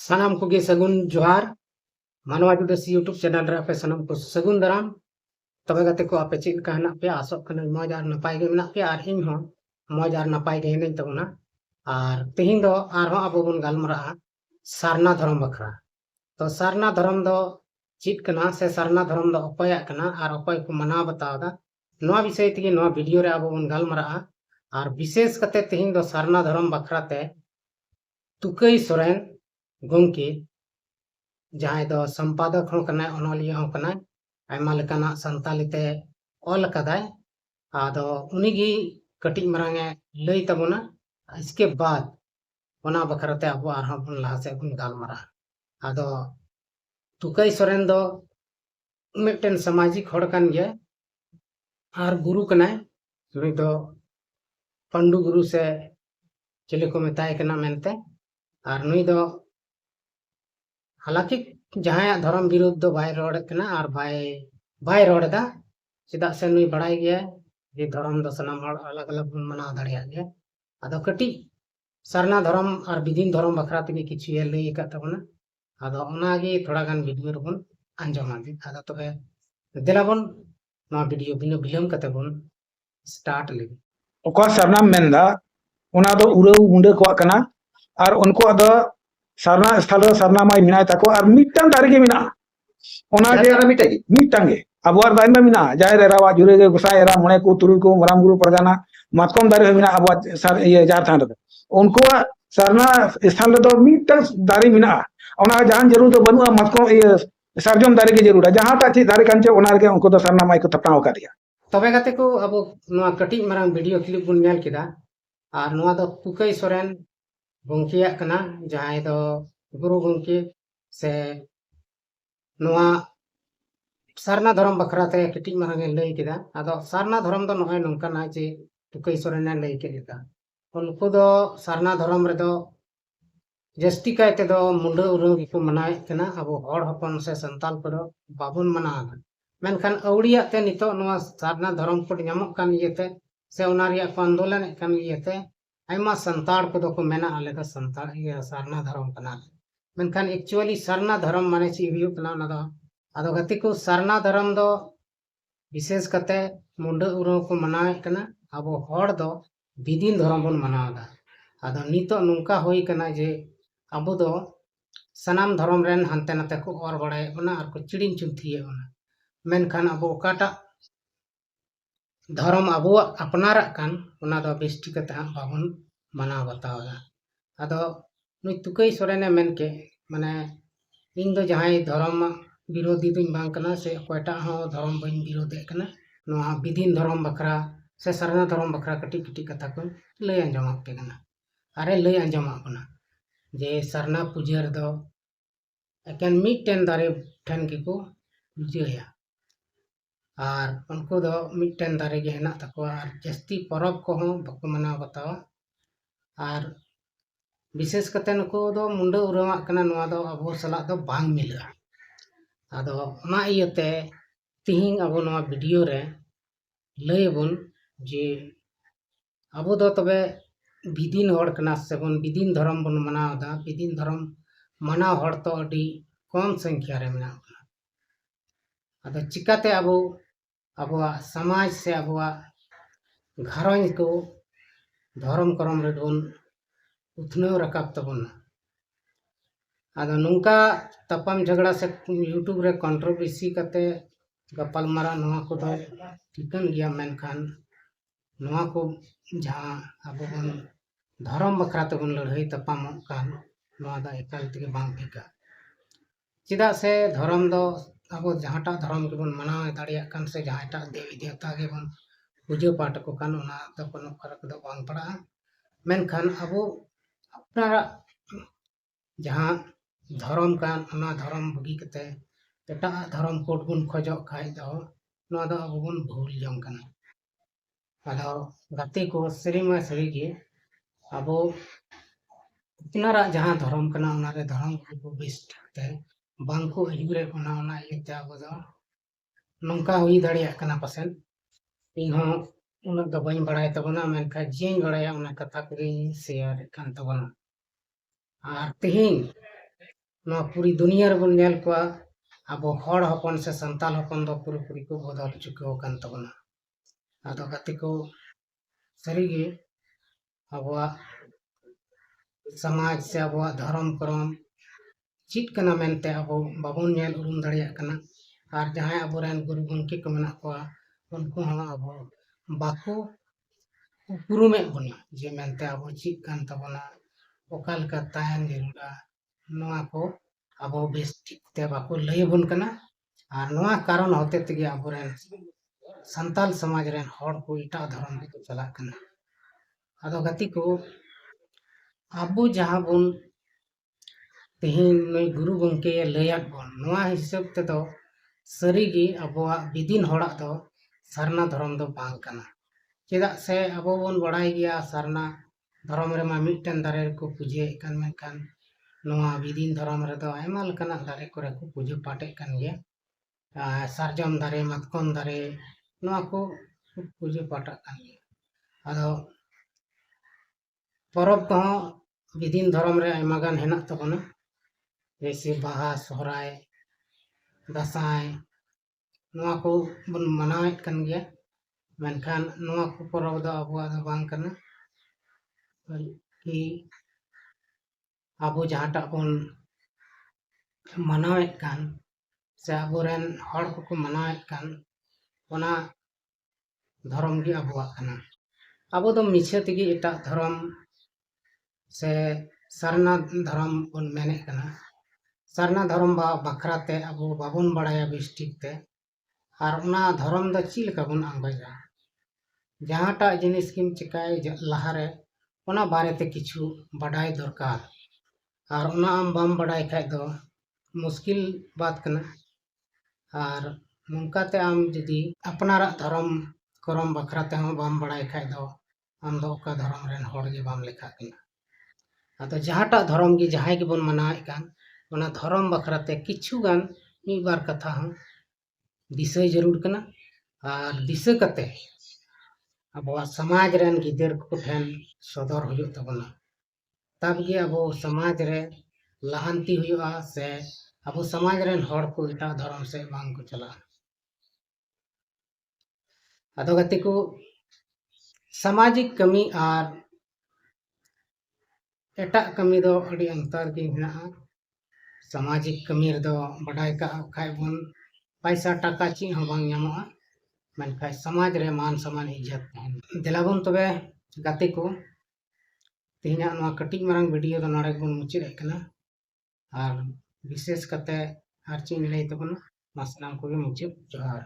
सानाम को सगुन जोहार मानवा जुडसी यूट्यूब चैनल रे पे सानाम को सगुन दाराम तबे गते को आपे चेक का हना पे आसोक कना मौज आर नपाय गे मेना पे आर इन हो मौज आर नपाय गे हेनेन तबना आर तेहिं दो आर हो आबो बन गालमरा सारना धर्म बखरा तो सारना धर्म दो चेक कना से सारना धर्म दो अपाया कना आर अपाय को मना बतावदा नोआ विषय तगे नोआ वीडियो रे आबो बन गालमरा आर विशेष कते तेहिं दो सारना धर्म बखरा ते तुकई सोरेन गोंके जहां दो संपादक हो कना ओनोलिया हो कना आयमा लेकाना संताली ते ऑल कदाय आदो उनीगी कटिंग मरांगे लई तबना इसके बाद ओना बखरते अब आरहा बन लहा से बन गालमरा आदो तुकई सोरेन दो मिटन सामाजिक होड़ कान गया आर गुरु कनाय नुई दो पंडु गुरु से चले को मेताय कना मेनते आर नुई दो हालांकि जहां धर्म विरोध दो बाय रोड कना आर बाय रोड दा चिदा से नुई बड़ाई गया जे धर्म दो सनाम अलग अलग बन मना दड़िया गया आदो कटी सरना धर्म और विधीन धर्म बखरा तगे किछु ये लई का तबना आदो ओनागे थोड़ा गान वीडियो रबन अंजमा दे आदो तबे देलाबन ना वीडियो बिनो बिलम कते बन स्टार्ट ले ओका सरनाम मेंदा ओना दो उड़ाव मुंडे को कना और उनको दो सरना स्थल सरना माय मिनाय ताको और मिटन दारे गे मिना ओना जे मिटन गे अबवार दाइन मिना जाय रे रावा जुरे गे गोसाय एरा मने को तुरु को मराम गुरु परगाना मातकम दारे मिना अबवा सर ये जार थान रे उनको सरना स्थल दो मिटन दारे मिना ओना जहां जरूर तो बनुआ मातकम ये सरजम दारे गे जरूर जहां ता ची दारे कांचे ओना रे उनको तो सरना माय को थपनाव का दिया तबे गते को अब नोआ कटी मरांग वीडियो क्लिप बुन नेल किदा आर नोआ दो तुकई सोरेन गोंकिया कना जहां दो गुरु गोंके से नोआ सारना धर्म बखरा ते कटी मरांगे लई किदा आदो सारना धर्म दो नोय नंका ना जे तुकई सोरेन लई केदा उनको दो सारना धर्म रे दो जस्ती कायते दो मुंडा उरंग को मनाय कना अब हड़ हपन से संताल को बाबुन मना मेनखान अवड़िया ते नितो नोआ सारना धर्म को ᱧᱟᱢᱚᱜ कान इयते से ओना रिया को आंदोलन कान इयते आयमा संताल को दो को मेना आले द संताल ये सारना धर्म कना मेनखान एक्चुअली सारना धर्म माने ची हुयु कना ना दो आदो गति को सारना धर्म दो विशेष कते मुंडा उरंग को मनाय कना अब हड़ दो विधीन धर्म बन मनावदा आदो नितो नुंका होई कना जे अबो दो सनाम धर्म रेन हंते नाते को और बड़ाय बना और को चिड़िन चुंथिए बना मेनखान अब ओकाटा धर्म अब अपनार कान ओना दो बेस्टी कते हां बाबन मना बतावदा आदो नुई तुकई सोरेने मेनके माने इन दो जहां धर्म विरोधी दुन बांग कना से कोयटा हो धर्म बइन विरोधे कना नोआ विधीन धर्म बखरा से सरना धर्म बखरा कटी कटी कथा को लई अंजमा पे कना अरे लई अंजमा बना जे सरना पूजा दो एकेन मिटन दारे ठन के को पूजाया और उनको दो मिटन दारे गे हेना तको और जस्ती परब को हो बको मना बतावा और विशेष कते नको दो मुंडा उरवा कना नोआ दो अबो सला दो बांग मिला आदो ओना इयते तिहिंग अबो नोआ वीडियो रे लयबन जे अबो दो तबे विधीन हड़ कना से बन विधीन धर्म बन मनावदा विधीन धर्म मनाव हड़ तो अडी कम संख्या रे मेना आदो चिकाते अबो अबवा समाज से अबवा घरन को धर्म करम रे बन उथनव रकाब तबना आदो नुंका तपम झगड़ा से यूट्यूब रे कंट्रोवर्सी कते गपाल मारा नोआ को दो ठिकन गया मेनखान नोआ को जहां अबो बन धर्म बखरा तबन लड़ाई तपम कान नोआ दा एकाल तके बांग ठिका चिदा से धर्म दो अब जहांटा धर्म के बन मना दाड़िया कान से जहांटा देवी देवता के बन पूजा पाठ को कान ओना तो कोनो फर्क दो बांग पड़ा मेनखान अब अपना जहां धर्म कान ओना धर्म बगी कते एटा धर्म कोड बन खोजो खाय दो नोआ दो अब बन भूल जम कना आदो गाते को सरीमा सरी गे अब अपनारा जहां धर्म कना ओना रे धर्म को बेस्ट ते बांको हिबरे ओना ओना इते अब दो नंका हुई दाड़िया कना पसेन इन हो उना दो बइन बड़ाय तबना मेनखा जेन बड़ाया ओना कथा को शेयर कान तबना आर तिहिंग ᱱᱚᱣᱟ ᱯᱩᱨᱤ ᱫᱩᱱᱤᱭᱟᱹ ᱨᱮᱵᱚᱱ ᱧᱮᱞ ᱠᱚᱣᱟ ᱟᱵᱚ ᱦᱚᱲ ᱦᱚᱯᱚᱱ ᱥᱮ ᱥᱟᱱᱛᱟᱲ ᱦᱚᱯᱚन ᱫᱚ ᱯᱩᱨᱟᱹᱯᱩᱨᱤ ᱠᱚ ᱵᱚᱫᱚᱞ ᱪᱩᱠᱟᱹᱣ ᱟᱠᱟᱱ ᱛᱟᱵᱚᱱᱟ ᱟᱫᱚ ᱜᱟᱛᱮ ᱠᱚ ᱥᱟᱹᱨᱤᱜᱮ ᱟᱵᱚᱣᱟᱜ ᱥᱚᱢᱟᱡᱽ ᱥᱮ ᱟᱵᱚᱣᱟᱜ ᱫᱷᱚᱨᱚᱢ ᱠᱚᱨᱚᱢ ᱪᱮᱫ ᱠᱟᱱᱟ ᱢᱮᱱᱛᱮ ᱟᱵᱚ ᱵᱟᱵᱚᱱ ᱧᱮᱞ ᱩᱨᱩᱢ ᱫᱟᱲᱮᱭᱟᱜ ᱠᱟᱱᱟ ᱟᱨ ᱡᱟᱦᱟᱸᱭ ᱟᱵᱚᱨᱮᱱ ᱜᱩᱨᱩ ᱜᱚᱢᱠᱮ ᱠᱚ ᱢᱮᱱᱟᱜ ᱠᱚᱣᱟ ᱩᱱᱠᱩ ᱦᱚᱸ ᱟᱵᱚ ᱵᱟᱠᱚ ᱩᱯᱨᱩᱢᱮᱫ ᱵᱚᱱᱟ ᱡᱮ ᱢᱮᱱᱛᱮ ᱟᱵᱚ ᱪᱮᱫ ᱠᱟᱱ ᱛᱟᱵᱚᱱᱟ ᱚᱠᱟ ᱞᱮᱠᱟ ᱛᱟᱦᱮᱱ ᱡᱟᱹᱨᱩᱲᱟ ᱱᱚᱣᱟ ᱠᱚ ᱟᱵᱚ ᱵᱮᱥ ᱴᱷᱤᱠ ᱛᱮ ᱵᱟᱠᱚ ᱞᱟᱹᱭ ᱟᱵᱚᱱ ᱠᱟᱱᱟ ᱟᱨ ᱱᱚᱣᱟ ᱠᱟᱨᱚᱱ ᱦᱚᱛᱮ ᱛᱮᱜᱮ ᱟᱵᱚᱨᱮᱱ ᱥᱟᱱᱛᱟᱲ ᱥᱚᱢᱟᱡᱽ ᱨᱮᱱ ᱦᱚᱲ ᱠᱚ ᱮᱴᱟᱜ ᱫᱷᱚᱨᱚᱢ ᱛᱮᱠᱚ ᱪᱟᱞᱟᱜ ᱠᱟᱱᱟ ᱟᱫᱚ ᱜᱟᱛᱮ ᱠᱚ ᱟᱵᱚ ᱡᱟᱦᱟᱸ ᱵᱚᱱ ᱛᱮᱦᱮᱧ ᱱᱩᱭ ᱜᱩᱨᱩ ᱜᱚᱢᱠᱮ ᱞᱟᱹᱭᱟᱫ ᱵᱚᱱ ᱱᱚᱣᱟ ᱦᱤᱥᱟᱹᱵ ᱛᱮᱫᱚ ᱥᱟᱹᱨᱤᱜᱮ ᱟᱵᱚᱣᱟᱜ ᱵᱤᱫᱤᱱ ᱦᱚᱲᱟᱜ ᱫᱚ ᱥᱟᱨᱱᱟ ᱫᱷᱚᱨᱚᱢ ᱫᱚ ᱵᱟᱝ ᱠᱟᱱᱟ ᱪᱮᱫᱟᱜ ᱥᱮ ᱟᱵᱚ ᱵᱚᱱ ᱵᱟᱲᱟᱭ ᱜᱮᱭᱟ ᱥᱟᱨᱱᱟ ᱫᱷᱚᱨᱚᱢ ᱨᱮᱢᱟ ᱢᱤᱫᱴᱮᱱ ᱫᱟᱨᱮ ᱨᱮᱠᱚ ᱯᱩᱡᱟᱹᱭᱮᱫ ᱠᱟᱱ ᱢᱮᱱᱠᱷᱟᱱ ᱱᱚᱣᱟ ᱵᱤᱫᱤᱱ ᱫᱷᱚᱨᱚᱢ ᱨᱮᱫᱚ ᱟᱭᱢᱟ ᱞᱮᱠᱟᱱᱟᱜ ᱫᱟᱨᱮ ᱠᱚᱨᱮ ᱠᱚ ᱯᱩᱡᱟᱹ ᱯᱟᱴᱮᱫ ᱠᱟᱱ ᱜᱮᱭᱟ ᱥᱟᱨᱡᱚᱢ ᱫᱟᱨᱮ ᱢᱟᱛᱠᱚᱢ ᱫᱟᱨᱮ ᱱᱚᱣᱟ ᱠᱚ ᱯᱩᱡᱟᱹ ᱯᱟᱴᱟᱜ ᱠᱟᱱ ᱜᱮᱭᱟ ᱟᱫᱚ ᱯᱚᱨᱚᱵᱽ ᱠᱚᱦᱚᱸ ᱵᱤᱫᱤᱱ ᱫᱷᱚᱨᱚᱢ ᱨᱮ ᱟᱭᱢᱟ ᱜᱟᱱ ᱦᱮᱱᱟᱜ ᱛᱟᱵᱚᱱᱟ ᱡᱮᱭᱥᱮ ᱵᱟᱦᱟ ᱥᱚᱦᱨᱟᱭ ᱫᱟᱸᱥᱟᱭ ᱱᱚᱣᱟ ᱠᱚ ᱵᱚᱱ ᱢᱟᱱᱟᱣᱮᱫ ᱠᱟᱱ ᱜᱮᱭᱟ ᱢᱮᱱᱠᱷᱟन ᱱᱚᱣᱟ ᱠᱚ ᱯᱚᱨᱚᱵᱽ ᱫᱚ ᱟᱵᱚᱣᱟᱜ ᱫᱚ ᱵᱟᱝ ᱠᱟᱱᱟ ᱠᱤ ᱟᱵᱚ ᱡᱟᱦᱟᱸᱴᱟᱜ ᱵᱚᱱ ᱢᱟᱱᱟᱣᱮᱫ ᱠᱟᱱ ᱥᱮ ᱟᱵᱚᱨᱮᱱ ᱦᱚᱲ ᱠᱚᱠᱚ ᱢᱟᱱᱟᱣᱮᱫ ᱠᱟᱱ ᱚᱱᱟ ᱫᱷᱚᱨᱚᱢ ᱜᱮ ᱟᱵᱚᱣᱟᱜ ᱠᱟᱱᱟ ᱟᱵᱚ ᱫᱚ ᱢᱤᱪᱷᱟᱹ ᱛᱮᱜᱮ ᱮᱴᱟᱜ ᱫᱷᱚᱨᱚᱢ ᱥᱮ ᱥᱟᱨᱱᱟ ᱫᱷᱚᱨᱚᱢ ᱵᱚᱱ ᱢᱮᱱᱮᱫ ᱠᱟᱱᱟ ᱥᱟᱨᱱᱟ ᱫᱷᱚᱨᱚᱢ ᱵᱟᱠᱷᱨᱟᱛᱮ ᱟᱵᱚ ᱵᱟᱵᱚᱱ ᱵᱟᱲᱟᱭᱟ ᱵᱮᱥ ᱴᱷᱤᱠ ᱛᱮ ᱟᱨ ᱚᱱᱟ ᱫᱷᱚᱨᱚᱢ ᱫᱚ ᱪᱮᱫ ᱞᱮᱠᱟ ᱵᱚᱱ ᱟᱸᱜᱚᱡᱟ ᱡᱟᱦᱟᱸᱴᱟᱜ ᱡᱤᱱᱤᱥ ᱜᱮᱢ ᱪᱤकाᱭ ᱞᱟᱦᱟᱨᱮ ᱚᱱᱟ ᱵᱟᱨᱮᱛᱮ ᱠᱤᱪᱷᱩ ᱵᱟᱰᱟᱭ ᱫᱚᱨᱠᱟর ᱟᱨ ᱚᱱᱟ ᱟᱢ ᱵᱟᱢ ᱵᱟᱰᱟᱭ ᱠᱷᱟᱡ ᱫᱚ मुश्किल बात करना और नौकाते आम जुदी अपनारा धर्म करम बखराते हम बाम बड़ाई खाय दो आम दो का धर्म रेन हर गे बाम लेखा किना अतो जहाटा धर्म गे जहाय गे बन मनाए कान ओना धर्म बखराते किछु गान मी बार कथा हम दिसय जरूर कना और दिसय कते अबो समाज रेन गिदर को ठेन सदर हुयो तबना तब गे अबो समाज रे लहांती हुआ से अब समाज रेन हर को एटा धर्म से बांग को चला अदो गति को सामाजिक कमी और एटा कमी दो अड़ी अंतर गे मेना सामाजिक कमी दो बडाय का खाय बन पैसा टाका ची हो बांग ᱧᱟᱢᱚᱜᱼᱟ मेनखाय समाज रे मान सम्मान इज्जत दिलाबन तबे गति को तेहना नवा कटिंग मारंग वीडियो दो नडे बन मुचिर एकना और विशेष कते हर चीज लई तबन मासनाम को मुचिर जोहार